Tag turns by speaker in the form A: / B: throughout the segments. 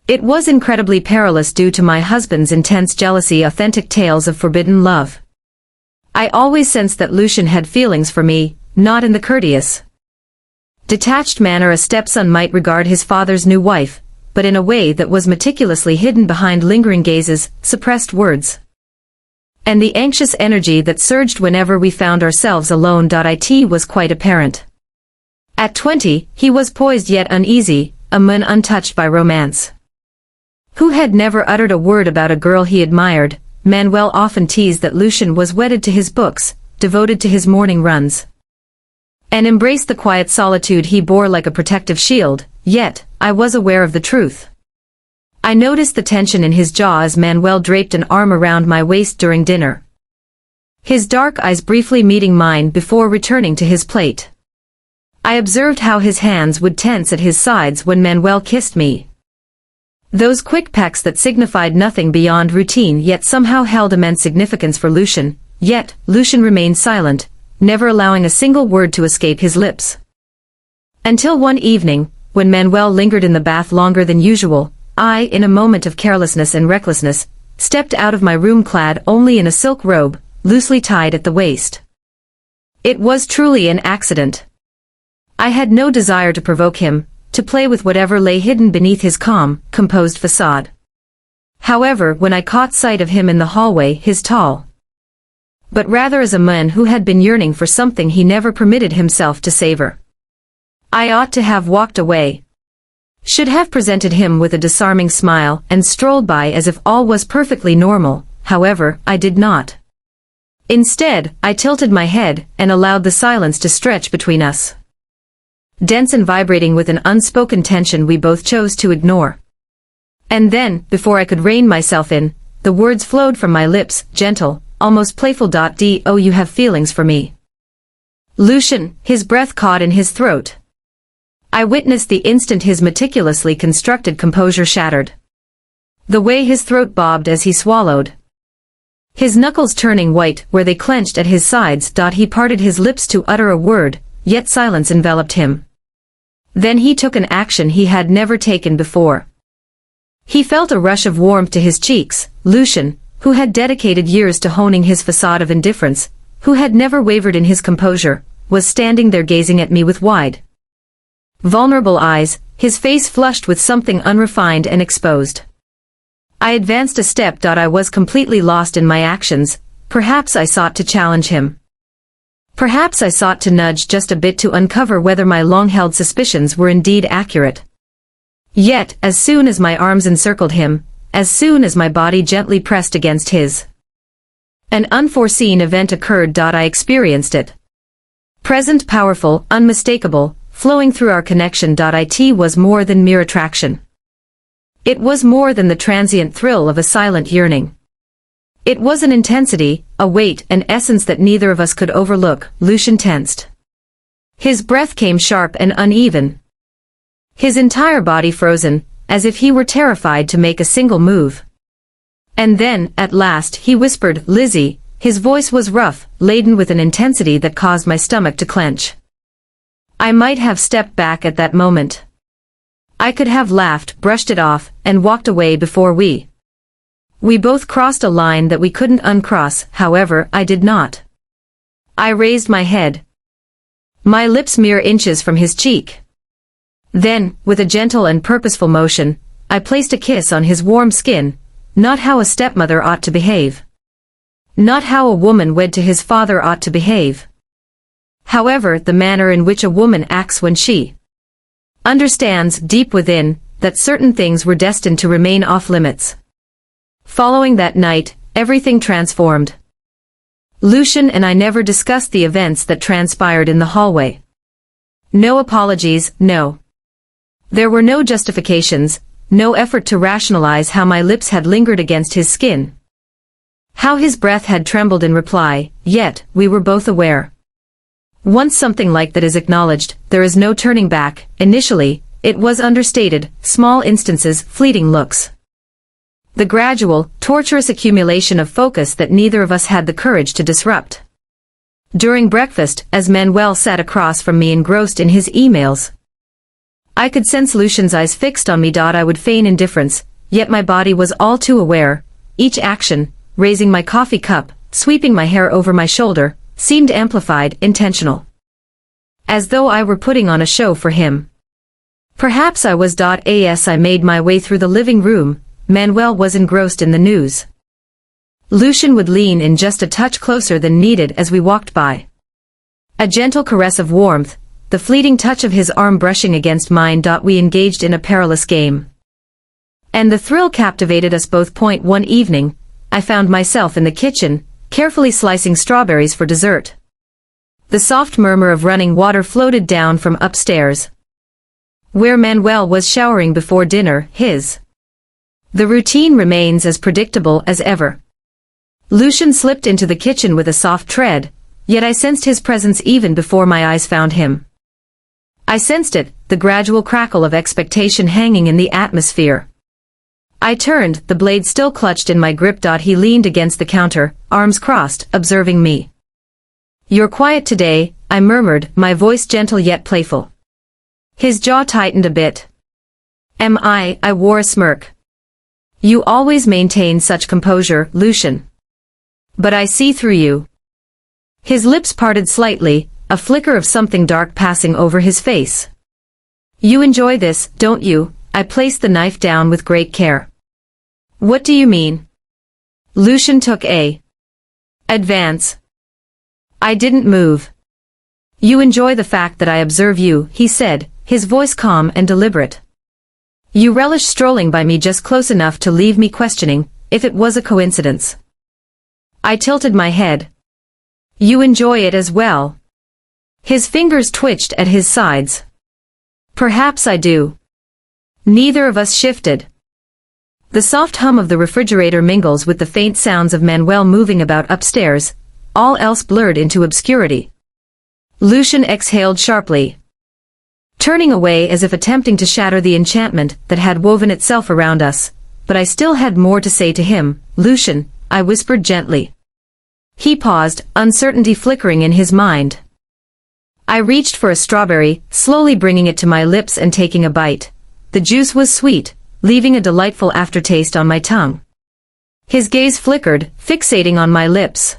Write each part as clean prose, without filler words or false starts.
A: It was incredibly perilous due to my husband's intense jealousy, authentic tales of forbidden love. I always sensed that Lucian had feelings for me, not in the courteous, detached manner a stepson might regard his father's new wife, but in a way that was meticulously hidden behind lingering gazes, suppressed words, and the anxious energy that surged whenever we found ourselves alone. It was quite apparent. At 20, he was poised yet uneasy, a man untouched by romance, who had never uttered a word about a girl he admired. Manuel often teased that Lucian was wedded to his books, devoted to his morning runs, and embraced the quiet solitude he bore like a protective shield. Yet, I was aware of the truth. I noticed the tension in his jaw as Manuel draped an arm around my waist during dinner, his dark eyes briefly meeting mine before returning to his plate. I observed how his hands would tense at his sides when Manuel kissed me. Those quick pecks that signified nothing beyond routine yet somehow held immense significance for Lucian. Yet, Lucian remained silent, never allowing a single word to escape his lips. Until one evening, when Manuel lingered in the bath longer than usual, I, in a moment of carelessness and recklessness, stepped out of my room clad only in a silk robe, loosely tied at the waist. It was truly an accident. I had no desire to provoke him, to play with whatever lay hidden beneath his calm, composed facade. However, when I caught sight of him in the hallway, his tall, but rather as a man who had been yearning for something he never permitted himself to savor, I ought to have walked away. Should have presented him with a disarming smile and strolled by as if all was perfectly normal. However, I did not. Instead, I tilted my head and allowed the silence to stretch between us, dense and vibrating with an unspoken tension we both chose to ignore. And then, before I could rein myself in, the words flowed from my lips, gentle, almost playful. "Oh, you have feelings for me, Lucian." His breath caught in his throat. I witnessed the instant his meticulously constructed composure shattered, the way his throat bobbed as he swallowed, his knuckles turning white where they clenched at his sides. He parted his lips to utter a word, yet silence enveloped him. Then he took an action he had never taken before. He felt a rush of warmth to his cheeks. Lucian, who had dedicated years to honing his facade of indifference, who had never wavered in his composure, was standing there gazing at me with wide, vulnerable eyes, his face flushed with something unrefined and exposed. I advanced a step. I was completely lost in my actions. Perhaps I sought to challenge him. Perhaps I sought to nudge just a bit to uncover whether my long-held suspicions were indeed accurate. Yet, as soon as my arms encircled him, as soon as my body gently pressed against his, an unforeseen event occurred. I experienced it. Present, powerful, unmistakable, flowing through our connection. It was more than mere attraction. It was more than the transient thrill of a silent yearning. It was an intensity, a weight, an essence that neither of us could overlook. Lucian tensed. His breath came sharp and uneven, his entire body frozen, as if he were terrified to make a single move. And then, at last, he whispered, "Lizzie." His voice was rough, laden with an intensity that caused my stomach to clench. I might have stepped back at that moment. I could have laughed, brushed it off, and walked away before we both crossed a line that we couldn't uncross. However, I did not. I raised my head, my lips mere inches from his cheek. Then, with a gentle and purposeful motion, I placed a kiss on his warm skin. Not how a stepmother ought to behave. Not how a woman wed to his father ought to behave. However, the manner in which a woman acts when she understands, deep within, that certain things were destined to remain off limits. Following that night, everything transformed. Lucian and I never discussed the events that transpired in the hallway. No apologies, no. There were no justifications, no effort to rationalize how my lips had lingered against his skin, how his breath had trembled in reply. Yet, we were both aware. Once something like that is acknowledged, there is no turning back. Initially, it was understated, small instances, fleeting looks. The gradual, torturous accumulation of focus that neither of us had the courage to disrupt. During breakfast, as Manuel sat across from me engrossed in his emails, I could sense Lucian's eyes fixed on me. I would feign indifference, yet my body was all too aware. Each action, raising my coffee cup, sweeping my hair over my shoulder, seemed amplified, intentional. As though I were putting on a show for him. Perhaps I was. As I made my way through the living room, Manuel was engrossed in the news. Lucian would lean in just a touch closer than needed as we walked by. A gentle caress of warmth, the fleeting touch of his arm brushing against mine. We engaged in a perilous game. And the thrill captivated us both. One evening, I found myself in the kitchen, carefully slicing strawberries for dessert. The soft murmur of running water floated down from upstairs, where Manuel was showering before dinner. The routine remains as predictable as ever. Lucian slipped into the kitchen with a soft tread, yet I sensed his presence even before my eyes found him. I sensed it, the gradual crackle of expectation hanging in the atmosphere. I turned, the blade still clutched in my grip. He leaned against the counter, arms crossed, observing me. "You're quiet today," I murmured, my voice gentle yet playful. His jaw tightened a bit. "Am I?" I wore a smirk. "You always maintain such composure, Lucian. But I see through you." His lips parted slightly, a flicker of something dark passing over his face. "You enjoy this, don't you?" I placed the knife down with great care. "What do you mean?" Lucian took a advance. I didn't move. "You enjoy the fact that I observe you," he said, his voice calm and deliberate. "You relish strolling by me just close enough to leave me questioning if it was a coincidence." I tilted my head. "You enjoy it as well." His fingers twitched at his sides. "Perhaps I do." Neither of us shifted. The soft hum of the refrigerator mingles with the faint sounds of Manuel moving about upstairs, all else blurred into obscurity. Lucian exhaled sharply, turning away as if attempting to shatter the enchantment that had woven itself around us, but I still had more to say to him. "Lucian," I whispered gently. He paused, uncertainty flickering in his mind. I reached for a strawberry, slowly bringing it to my lips and taking a bite. The juice was sweet, leaving a delightful aftertaste on my tongue. His gaze flickered, fixating on my lips.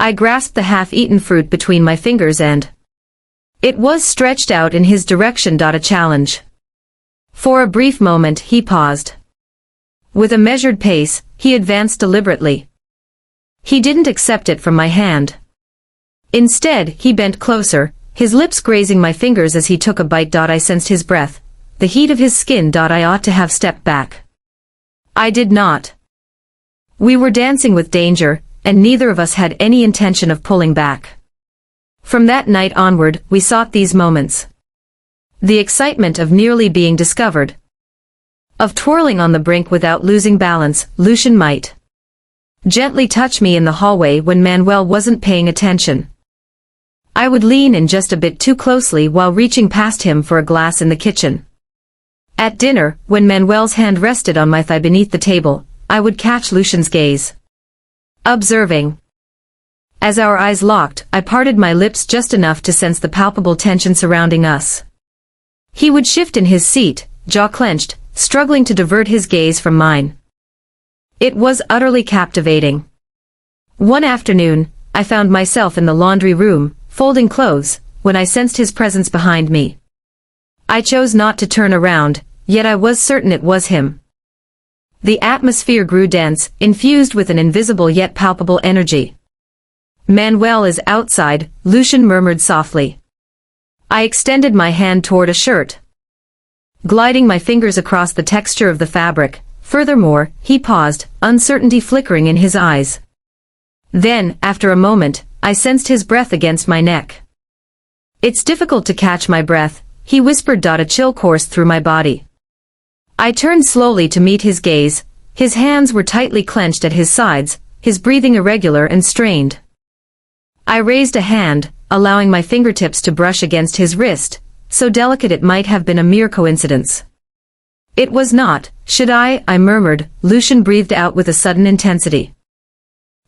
A: I grasped the half-eaten fruit between my fingers and it was stretched out in his direction. A challenge. For a brief moment he paused. With a measured pace, he advanced deliberately. He didn't accept it from my hand. Instead, he bent closer, his lips grazing my fingers as he took a bite. I sensed his breath, the heat of his skin. I ought to have stepped back. I did not. We were dancing with danger, and neither of us had any intention of pulling back. From that night onward, we sought these moments. The excitement of nearly being discovered. Of twirling on the brink without losing balance. Lucian might gently touch me in the hallway when Manuel wasn't paying attention. I would lean in just a bit too closely while reaching past him for a glass in the kitchen. At dinner, when Manuel's hand rested on my thigh beneath the table, I would catch Lucian's gaze. Observing. As our eyes locked, I parted my lips just enough to sense the palpable tension surrounding us. He would shift in his seat, jaw clenched, struggling to divert his gaze from mine. It was utterly captivating. One afternoon, I found myself in the laundry room, folding clothes, when I sensed his presence behind me. I chose not to turn around, yet I was certain it was him. The atmosphere grew dense, infused with an invisible yet palpable energy. "Manuel is outside," Lucian murmured softly. I extended my hand toward a shirt, gliding my fingers across the texture of the fabric. Furthermore, he paused, uncertainty flickering in his eyes. Then, after a moment, I sensed his breath against my neck. "It's difficult to catch my breath," he whispered. A chill coursed through my body. I turned slowly to meet his gaze. His hands were tightly clenched at his sides, his breathing irregular and strained. I raised a hand, allowing my fingertips to brush against his wrist, so delicate it might have been a mere coincidence. "It was not, should I?" I murmured. Lucian breathed out with a sudden intensity.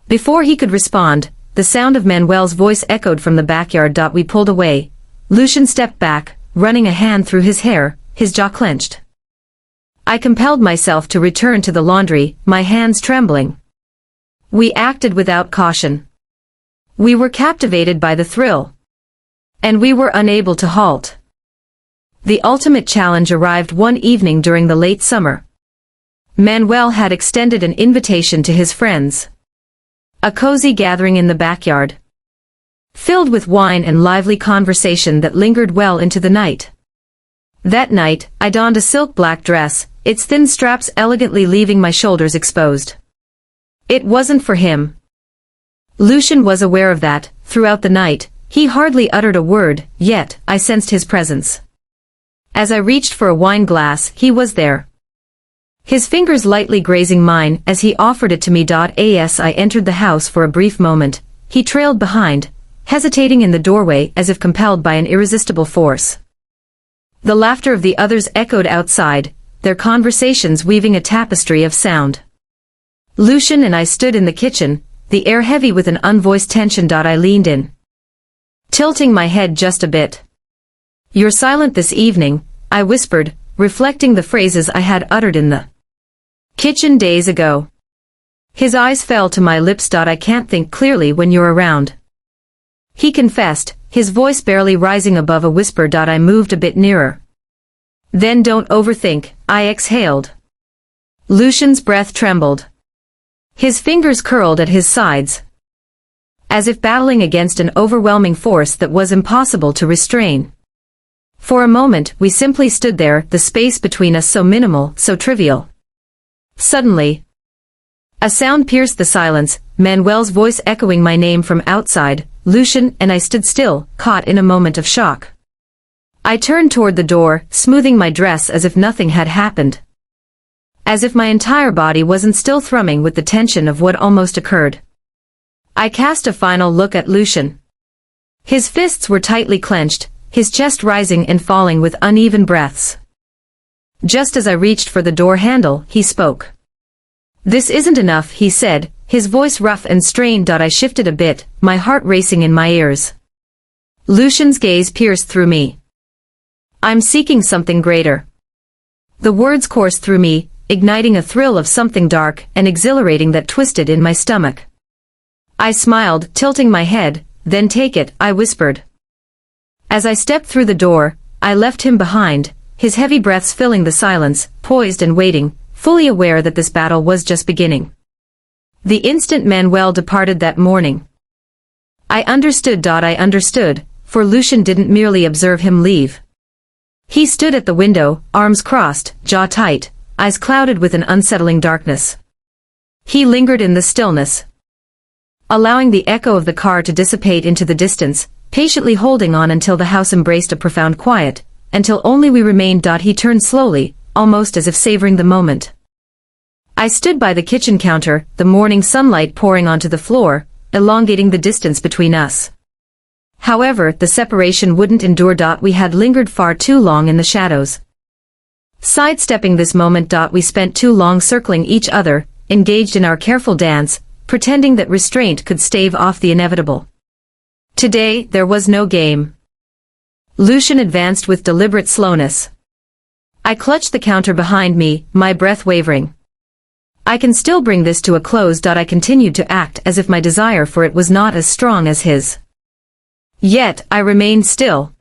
A: Before he could respond, the sound of Manuel's voice echoed from the backyard. We pulled away. Lucian stepped back, running a hand through his hair, his jaw clenched. I compelled myself to return to the laundry, my hands trembling. We acted without caution. We were captivated by the thrill. And we were unable to halt. The ultimate challenge arrived one evening during the late summer. Manuel had extended an invitation to his friends. A cozy gathering in the backyard, filled with wine and lively conversation that lingered well into the night. That night, I donned a silk black dress, its thin straps elegantly leaving my shoulders exposed. It wasn't for him. Lucian was aware of that. Throughout the night, he hardly uttered a word, yet I sensed his presence. As I reached for a wine glass, he was there. His fingers lightly grazing mine as he offered it to me. As I entered the house for a brief moment, he trailed behind, hesitating in the doorway as if compelled by an irresistible force. The laughter of the others echoed outside, their conversations weaving a tapestry of sound. Lucian and I stood in the kitchen, the air heavy with an unvoiced tension. I leaned in, tilting my head just a bit. "You're silent this evening," I whispered, reflecting the phrases I had uttered in the kitchen days ago. His eyes fell to my lips. "I can't think clearly when you're around," he confessed, his voice barely rising above a whisper. I moved a bit nearer. "Then don't overthink," I exhaled. Lucian's breath trembled. His fingers curled at his sides, as if battling against an overwhelming force that was impossible to restrain. For a moment, we simply stood there, the space between us so minimal, so trivial. Suddenly, a sound pierced the silence, Manuel's voice echoing my name from outside. Lucian and I stood still, caught in a moment of shock. I turned toward the door, smoothing my dress as if nothing had happened. As if my entire body wasn't still thrumming with the tension of what almost occurred. I cast a final look at Lucian. His fists were tightly clenched, his chest rising and falling with uneven breaths. Just as I reached for the door handle, he spoke. "This isn't enough," he said, his voice rough and strained. I shifted a bit, my heart racing in my ears. Lucian's gaze pierced through me. "I'm seeking something greater." The words coursed through me, igniting a thrill of something dark and exhilarating that twisted in my stomach. I smiled, tilting my head. "Then take it," I whispered. As I stepped through the door, I left him behind, his heavy breaths filling the silence, poised and waiting, fully aware that this battle was just beginning. The instant Manuel departed that morning, I understood. I understood, for Lucian didn't merely observe him leave. He stood at the window, arms crossed, jaw tight, eyes clouded with an unsettling darkness. He lingered in the stillness, allowing the echo of the car to dissipate into the distance, patiently holding on until the house embraced a profound quiet, until only we remained. He turned slowly, almost as if savoring the moment. I stood by the kitchen counter, the morning sunlight pouring onto the floor, elongating the distance between us. However, the separation wouldn't endure. We had lingered far too long in the shadows. Sidestepping this moment. We spent too long circling each other, engaged in our careful dance, pretending that restraint could stave off the inevitable. Today, there was no game. Lucian advanced with deliberate slowness. I clutched the counter behind me, my breath wavering. "I can still bring this to a close." I continued to act as if my desire for it was not as strong as his. Yet, I remained still.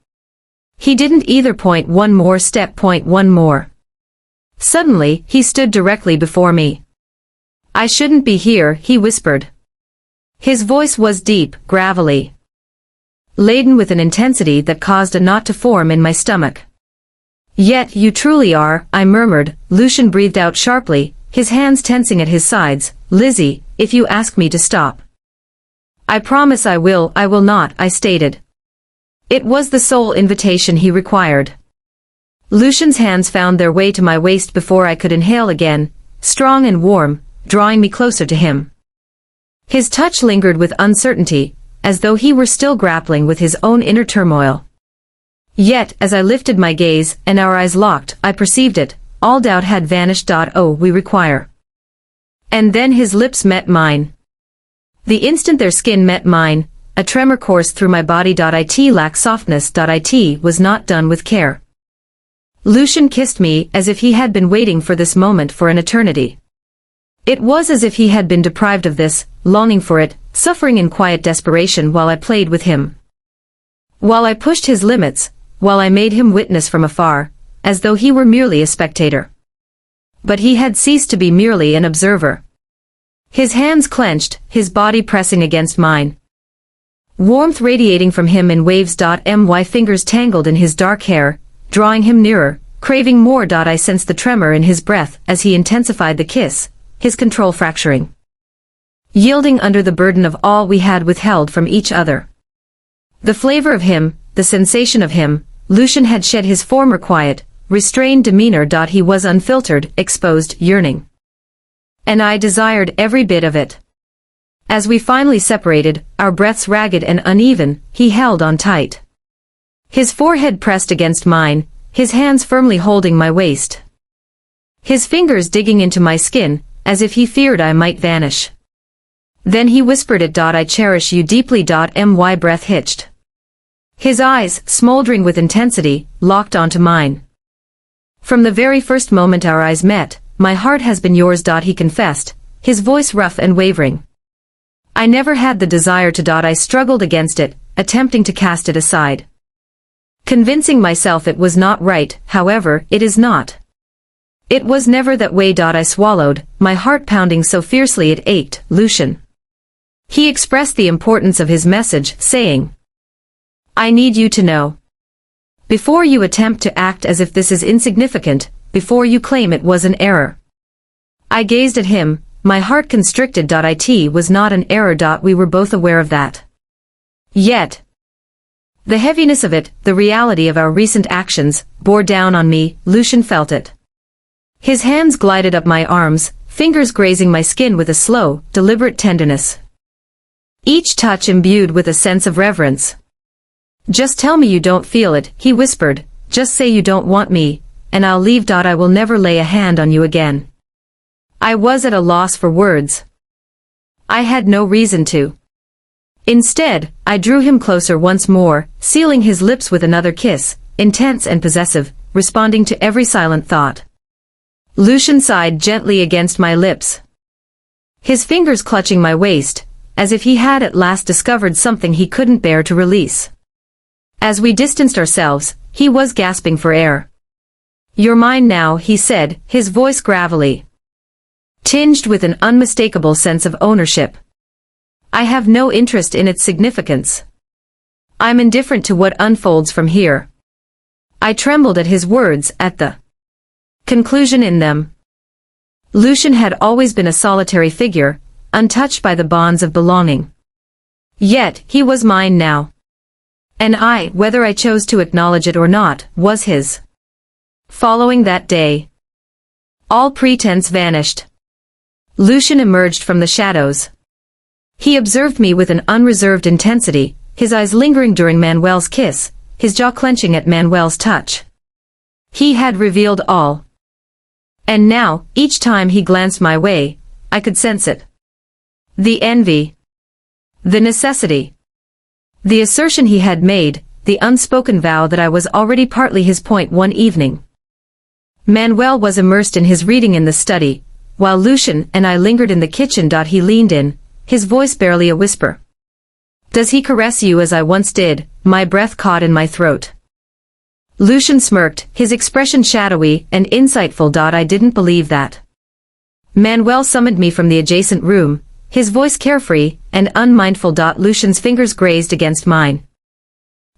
A: He didn't either. Point one more step. Point one more. Suddenly, he stood directly before me. "I shouldn't be here," he whispered. His voice was deep, gravelly, laden with an intensity that caused a knot to form in my stomach. "Yet you truly are," I murmured. Lucian breathed out sharply, his hands tensing at his sides. "Lizzie, if you ask me to stop." "I promise I will not," I stated. It was the sole invitation he required. Lucian's hands found their way to my waist before I could inhale again, strong and warm, drawing me closer to him. His touch lingered with uncertainty, as though he were still grappling with his own inner turmoil. Yet, as I lifted my gaze, and our eyes locked, I perceived it, all doubt had vanished. "Oh, we require." And then his lips met mine. The instant their skin met mine, a tremor coursed through my body. It lacked softness. It was not done with care. Lucian kissed me as if he had been waiting for this moment for an eternity. It was as if he had been deprived of this, longing for it, suffering in quiet desperation while I played with him. While I pushed his limits, while I made him witness from afar, as though he were merely a spectator. But he had ceased to be merely an observer. His hands clenched, his body pressing against mine. Warmth radiating from him in waves. My fingers tangled in his dark hair, drawing him nearer, craving more. I sensed the tremor in his breath as he intensified the kiss, his control fracturing. Yielding under the burden of all we had withheld from each other. The flavor of him, the sensation of him, Lucian had shed his former quiet, restrained demeanor. He was unfiltered, exposed, yearning. And I desired every bit of it. As we finally separated, our breaths ragged and uneven, he held on tight. His forehead pressed against mine, his hands firmly holding my waist. His fingers digging into my skin, as if he feared I might vanish. Then he whispered it. I cherish you deeply. My breath hitched. His eyes, smoldering with intensity, locked onto mine. From the very first moment our eyes met, my heart has been yours. He confessed, his voice rough and wavering. I never had the desire to. I struggled against it, attempting to cast it aside. Convincing myself it was not right. However, it is not. It was never that way. I swallowed, my heart pounding so fiercely it ached. Lucian. He expressed the importance of his message, saying, I need you to know. Before you attempt to act as if this is insignificant, before you claim it was an error. I gazed at him, my heart constricted. It was not an error. We were both aware of that. Yet, the heaviness of it, the reality of our recent actions, bore down on me. Lucian felt it. His hands glided up my arms, fingers grazing my skin with a slow, deliberate tenderness. Each touch imbued with a sense of reverence. Just tell me you don't feel it, he whispered, just say you don't want me, and I'll leave. I will never lay a hand on you again. I was at a loss for words. I had no reason to. Instead, I drew him closer once more, sealing his lips with another kiss, intense and possessive, responding to every silent thought. Lucian sighed gently against my lips. His fingers clutching my waist, as if he had at last discovered something he couldn't bear to release. As we distanced ourselves, he was gasping for air. You're mine now, he said, his voice gravelly, tinged with an unmistakable sense of ownership. I have no interest in its significance. I'm indifferent to what unfolds from here. I trembled at his words, at the conclusion in them. Lucian had always been a solitary figure, untouched by the bonds of belonging. Yet, he was mine now. And I, whether I chose to acknowledge it or not, was his. Following that day, all pretense vanished. Lucian emerged from the shadows. He observed me with an unreserved intensity, his eyes lingering during Manuel's kiss, his jaw clenching at Manuel's touch. He had revealed all. And now, each time he glanced my way, I could sense it. The envy. The necessity. The assertion he had made, the unspoken vow that I was already partly his point. One evening, Manuel was immersed in his reading in the study, while Lucian and I lingered in the kitchen. He leaned in, his voice barely a whisper. Does he caress you as I once did? My breath caught in my throat. Lucian smirked, his expression shadowy and insightful. I didn't believe that. Manuel summoned me from the adjacent room, his voice carefree and unmindful. Lucian's fingers grazed against mine.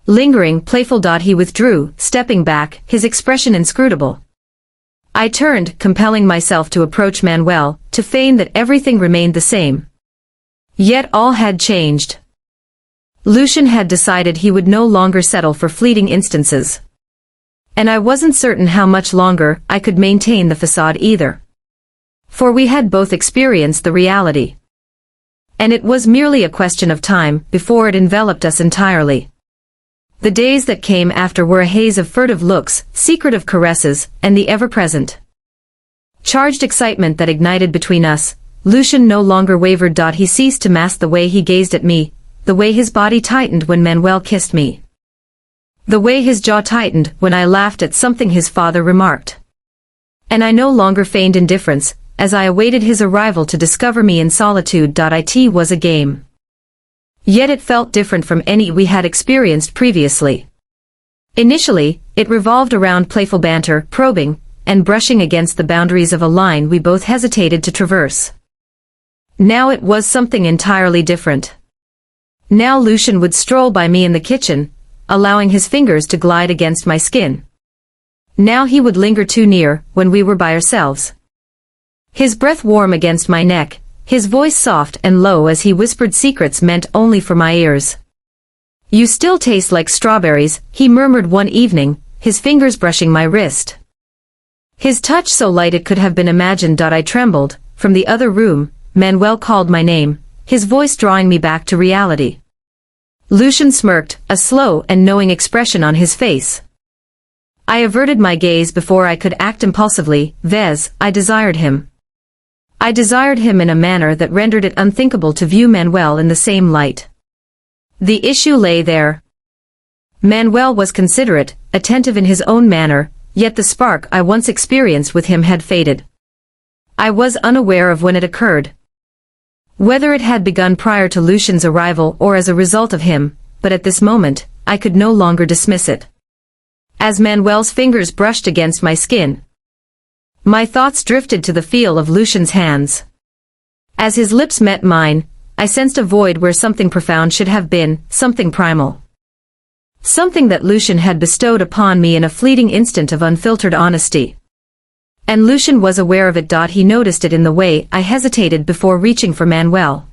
A: Lingering, playful. He withdrew, stepping back, his expression inscrutable. I turned, compelling myself to approach Manuel, to feign that everything remained the same. Yet all had changed. Lucian had decided he would no longer settle for fleeting instances. And I wasn't certain how much longer I could maintain the facade either. For we had both experienced the reality. And it was merely a question of time before it enveloped us entirely. The days that came after were a haze of furtive looks, secretive caresses, and the ever-present charged excitement that ignited between us. Lucian no longer wavered. He ceased to mask the way he gazed at me, the way his body tightened when Manuel kissed me. The way his jaw tightened when I laughed at something his father remarked. And I no longer feigned indifference, as I awaited his arrival to discover me in solitude. It was a game. Yet it felt different from any we had experienced previously. Initially, it revolved around playful banter, probing, and brushing against the boundaries of a line we both hesitated to traverse. Now it was something entirely different. Now Lucian would stroll by me in the kitchen, allowing his fingers to glide against my skin. Now he would linger too near, when we were by ourselves. His breath warm against my neck, his voice soft and low as he whispered secrets meant only for my ears. "You still taste like strawberries," he murmured one evening, his fingers brushing my wrist. His touch so light it could have been imagined. I trembled. From the other room, Manuel called my name, his voice drawing me back to reality. Lucian smirked, a slow and knowing expression on his face. I averted my gaze before I could act impulsively. I desired him. I desired him in a manner that rendered it unthinkable to view Manuel in the same light. The issue lay there. Manuel was considerate, attentive in his own manner, yet the spark I once experienced with him had faded. I was unaware of when it occurred. Whether it had begun prior to Lucian's arrival or as a result of him, but at this moment, I could no longer dismiss it. As Manuel's fingers brushed against my skin, my thoughts drifted to the feel of Lucian's hands. As his lips met mine, I sensed a void where something profound should have been, something primal. Something that Lucian had bestowed upon me in a fleeting instant of unfiltered honesty. And Lucian was aware of it. He noticed it in the way I hesitated before reaching for Manuel.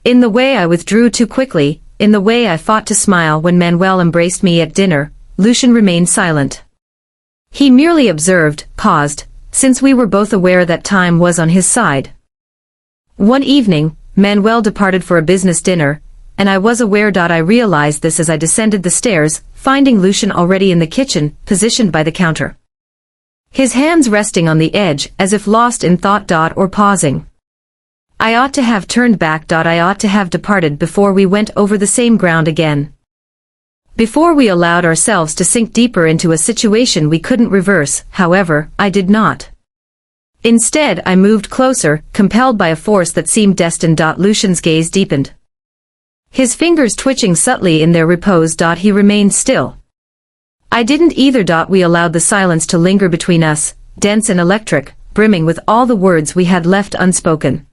A: In the way I withdrew too quickly, in the way I fought to smile when Manuel embraced me at dinner. Lucian remained silent. He merely observed, paused, since we were both aware that time was on his side. One evening, Manuel departed for a business dinner, and I was aware. I realized this as I descended the stairs, finding Lucian already in the kitchen, positioned by the counter. His hands resting on the edge, as if lost in thought. Or pausing. I ought to have turned back. I ought to have departed before we went over the same ground again. Before we allowed ourselves to sink deeper into a situation we couldn't reverse. However, I did not. Instead, I moved closer, compelled by a force that seemed destined. Lucian's gaze deepened. His fingers twitching subtly in their repose. He remained still. I didn't either. We allowed the silence to linger between us, dense and electric, brimming with all the words we had left unspoken.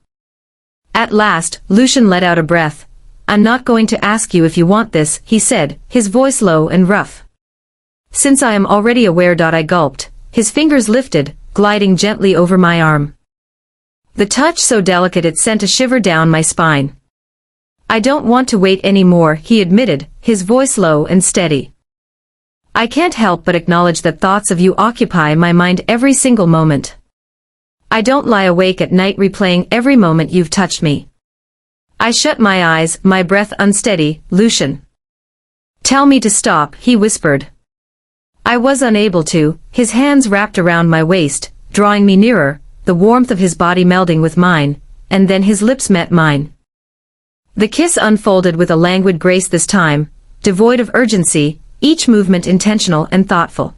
A: At last, Lucian let out a breath. "I'm not going to ask you if you want this," he said, his voice low and rough. "Since I am already aware." I gulped. His fingers lifted, gliding gently over my arm. The touch so delicate it sent a shiver down my spine. "I don't want to wait any more," he admitted, his voice low and steady. "I can't help but acknowledge that thoughts of you occupy my mind every single moment. I don't lie awake at night replaying every moment you've touched me. I shut my eyes, my breath unsteady." "Lucian. Tell me to stop," he whispered. I was unable to, his hands wrapped around my waist, drawing me nearer, the warmth of his body melding with mine, and then his lips met mine. The kiss unfolded with a languid grace this time, devoid of urgency, each movement intentional and thoughtful.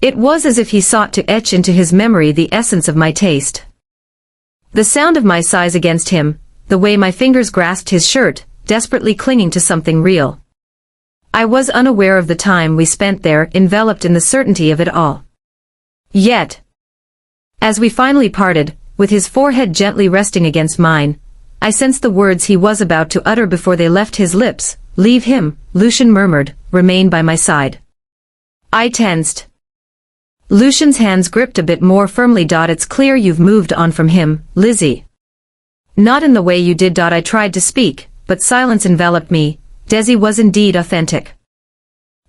A: It was as if he sought to etch into his memory the essence of my taste. The sound of my sighs against him, the way my fingers grasped his shirt, desperately clinging to something real. I was unaware of the time we spent there, enveloped in the certainty of it all. Yet, as we finally parted, with his forehead gently resting against mine, I sensed the words he was about to utter before they left his lips. "Leave him," Lucian murmured, "remain by my side." I tensed. Lucian's hands gripped a bit more firmly. "It's clear you've moved on from him, Lizzie." "Not in the way you did." I tried to speak, but silence enveloped me. Desi was indeed authentic.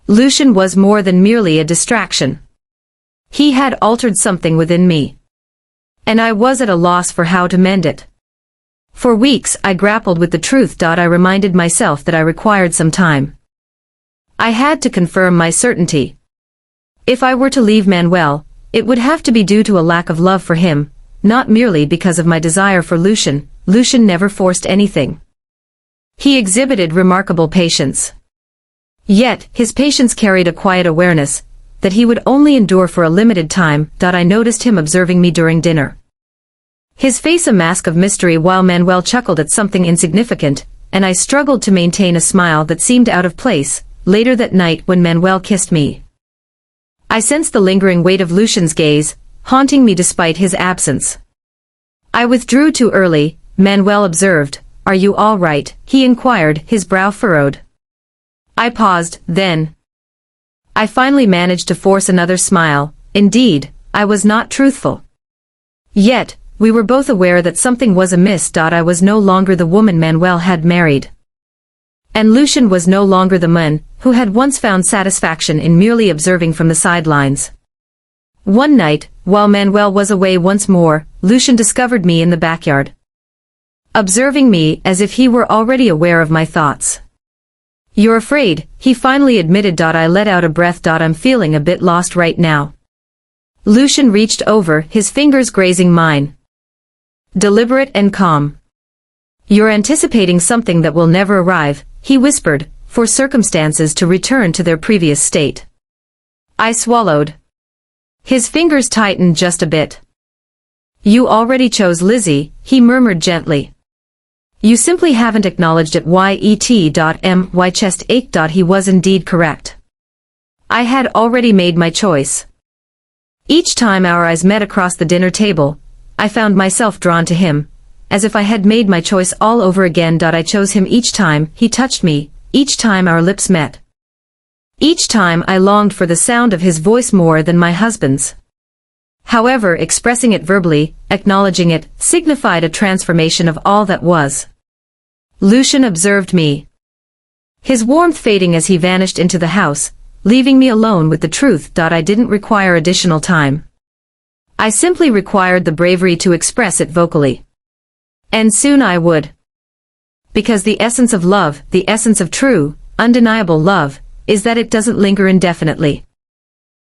A: Lucian was more than merely a distraction. He had altered something within me. And I was at a loss for how to mend it. For weeks I grappled with the truth. I reminded myself that I required some time. I had to confirm my certainty. If I were to leave Manuel, it would have to be due to a lack of love for him, not merely because of my desire for Lucian. Lucian never forced anything. He exhibited remarkable patience. Yet, his patience carried a quiet awareness that he would only endure for a limited time. I noticed him observing me during dinner. His face a mask of mystery while Manuel chuckled at something insignificant, and I struggled to maintain a smile that seemed out of place. Later that night when Manuel kissed me, I sensed the lingering weight of Lucian's gaze, haunting me despite his absence. I withdrew too early. Manuel observed. "Are you all right?" he inquired, his brow furrowed. I paused, then I finally managed to force another smile. Indeed, I was not truthful. Yet, we were both aware that something was amiss. I was no longer the woman Manuel had married. And Lucian was no longer the man who had once found satisfaction in merely observing from the sidelines. One night, while Manuel was away once more, Lucian discovered me in the backyard, observing me as if he were already aware of my thoughts. "You're afraid," he finally admitted. I let out a breath. "I'm feeling a bit lost right now." Lucian reached over, his fingers grazing mine, deliberate and calm. "You're anticipating something that will never arrive," he whispered, "for circumstances to return to their previous state." I swallowed. His fingers tightened just a bit. "You already chose Lizzie," he murmured gently. "You simply haven't acknowledged it." My chest ached. He was indeed correct. I had already made my choice. Each time our eyes met across the dinner table, I found myself drawn to him, as if I had made my choice all over again. I chose him each time he touched me, each time our lips met. Each time I longed for the sound of his voice more than my husband's. However, expressing it verbally, acknowledging it, signified a transformation of all that was. Lucian observed me, his warmth fading as he vanished into the house, leaving me alone with the truth. I didn't require additional time. I simply required the bravery to express it vocally. And soon I would. Because the essence of love, the essence of true, undeniable love, is that it doesn't linger indefinitely.